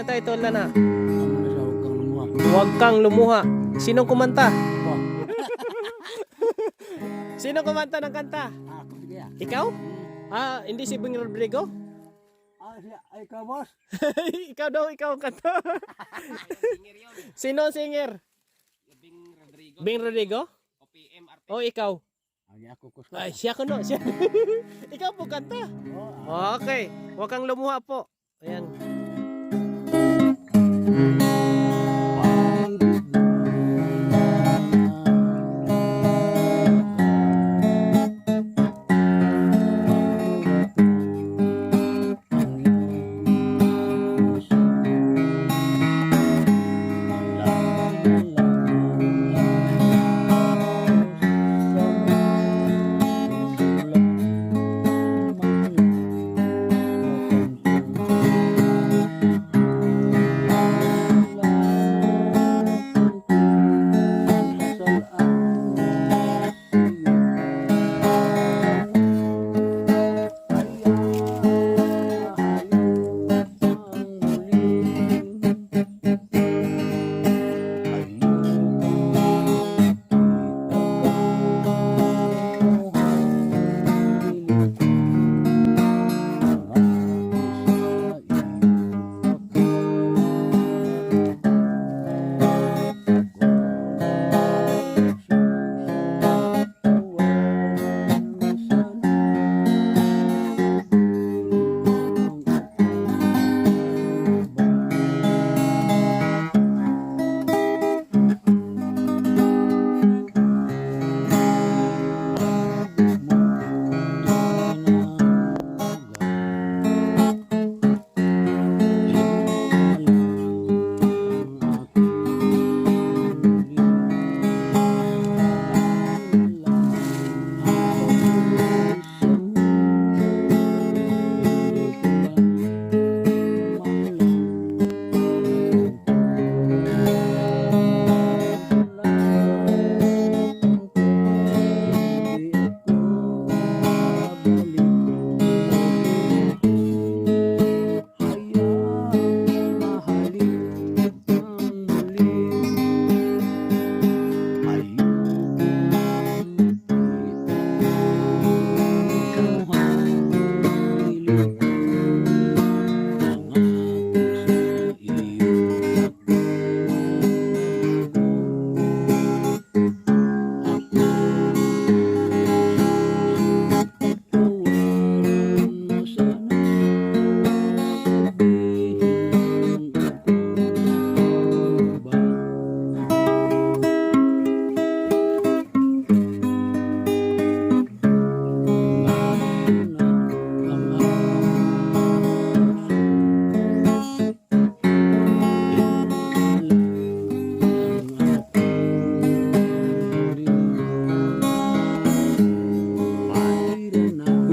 Title na. Huwag kang lumuha. Sinong kumanta? Sino kumanta ng kanta? Ikaw? Hindi si Bing Rodrigo? Ikaw, boss. Ikaw daw, ikaw ang kanta. Sino ang singer? Bing Rodrigo? O ikaw? Ay, siya ko no. Siya. Ikaw po kanta. Okay. Huwag kang lumuha po. Ayan.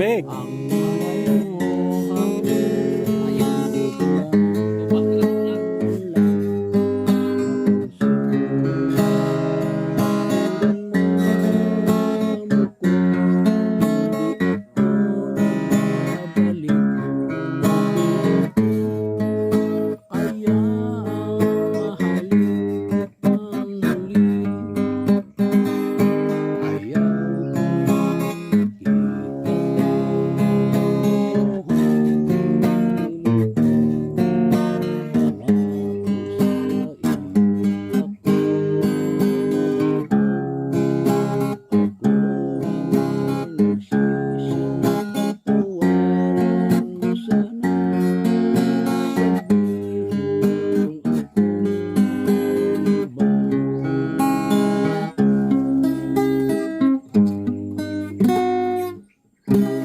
Meg.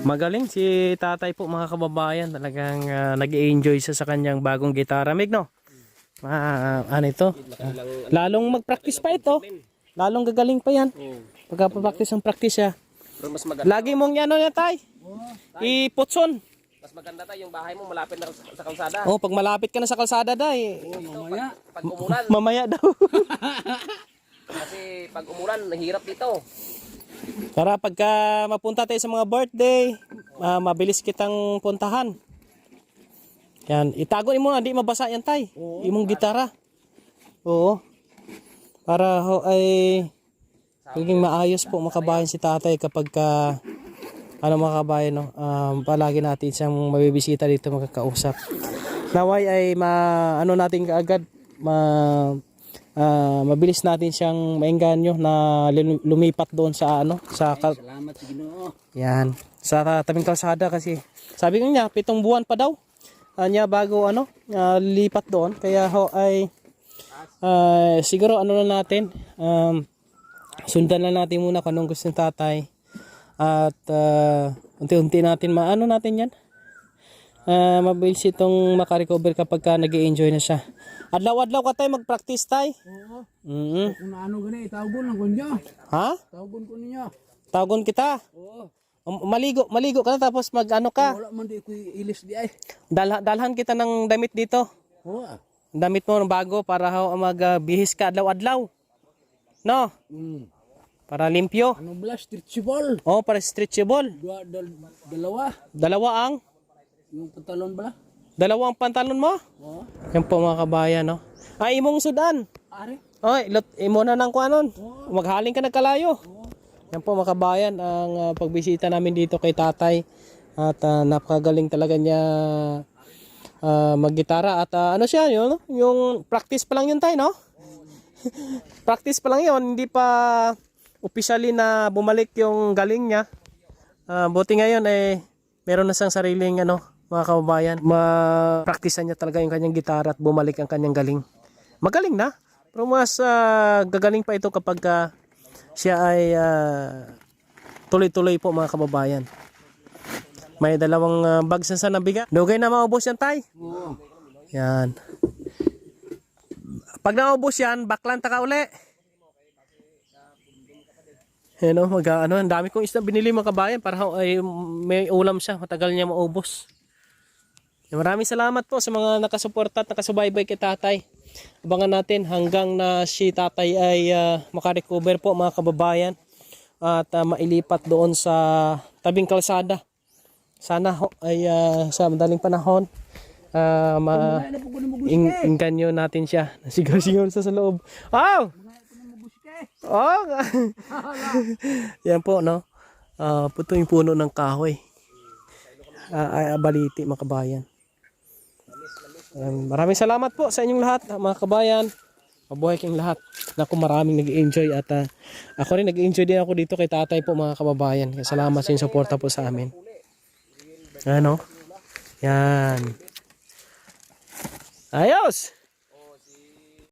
Magaling si tatay po mga kababayan. Talagang nag-i-enjoy siya sa kanyang bagong gitara. Mig, no? Ano ito? Lalong mag-practice pa ito. Lalong gagaling pa yan. Pagka-practice ang practice siya. Lagi mong yan, ano tay? Iputson. Mas maganda tayo yung bahay mo malapit na sa kalsada. Oh, pag malapit ka na sa kalsada, day. Mamaya. Pag umulan. Mamaya daw. Kasi pag umulan, nahirap dito. Para pagka mapunta tayo sa mga birthday, mabilis kitang puntahan. Yan, itago mo na, di mabasa yan tay. Imong gitara. Oo. Para ho ay maging maayos po makabayan si tatay kapag mga kabayan, no? Palagi natin siyang mabibisita dito makakausap. Naway ay natin kaagad, mabilis natin siyang maengganyo na lumipat doon sa Salamat sa Ginoo. yan, sa tabing kalsada kasi sabi ko niya 7 buwan pa daw niya bago lipat doon, kaya ho ay siguro na natin, sundan na natin muna kung anong gusto ng tatay at unti-unti natin natin yan, mabilis itong makarecover kapag nag-i-enjoy na siya. Adlaw-adlaw ka tayo mag-practice tay. Oo. Mm-hmm. Kung ano gani, tawagon lang ko niya. Ha? Tawagon ko niya. Tawagon kita. Oo. Maligo ka na tapos ka. Wala man di ko ilis di ay. Dalhan kita ng damit dito. Oo. Damit mo bago para magbihis ka adlaw-adlaw. No? Para limpyo. Ano bala, stretchable. Oh, para stretchable. Dalawa. Dalawa ang Yung pantalon bala. Dalawa ang pantalon mo? Oo. Yan po mga kabayan, no? Ay, imong sudan. Are. Oy, imo na nang kuanon. Maghaling ka nagkalayo. Yan po mga kabayan, ang pagbisita namin dito kay tatay. At napakagaling talaga niya maggitara. At siya, yun, yung practice pa lang yun tayo, no? Practice pa lang yun, hindi pa officially na bumalik yung galing niya. Buti ngayon, meron na siyang sariling, mga kababayan, ma-practicean niya talaga yung kanyang gitara at bumalik ang kanyang galing. Magaling na, pero mas gagaling pa ito kapag siya ay tuloy-tuloy po mga kababayan. May 2 bags na sa nabiga. Dugay na maubos yan tay. Oo. Yan. Pag naubos yan, baklan taka uli. Ang dami kong isda binili mga kabayan para ay may ulam siya, matagal niya maubos. Maraming salamat po sa mga nakasuporta at nakasubaybay kay tatay. Abangan natin hanggang na si tatay ay makarecover po mga kababayan at mailipat doon sa tabing kalsada. Sana ay sa madaling panahon inganyo natin siya. Sigaw-sigaw sa loob. Wow! Oh! Yan po, no? Puto yung puno ng kahoy. Baliti mga kabayan. Maraming salamat po sa inyong lahat mga kabayan. Mabuhay kayong lahat. Naku, maraming nag-enjoy at ako rin nag-enjoy din ako dito kay tatay po mga kababayan. Salamat sa inyong suporta po sa amin. Yan. Ayos!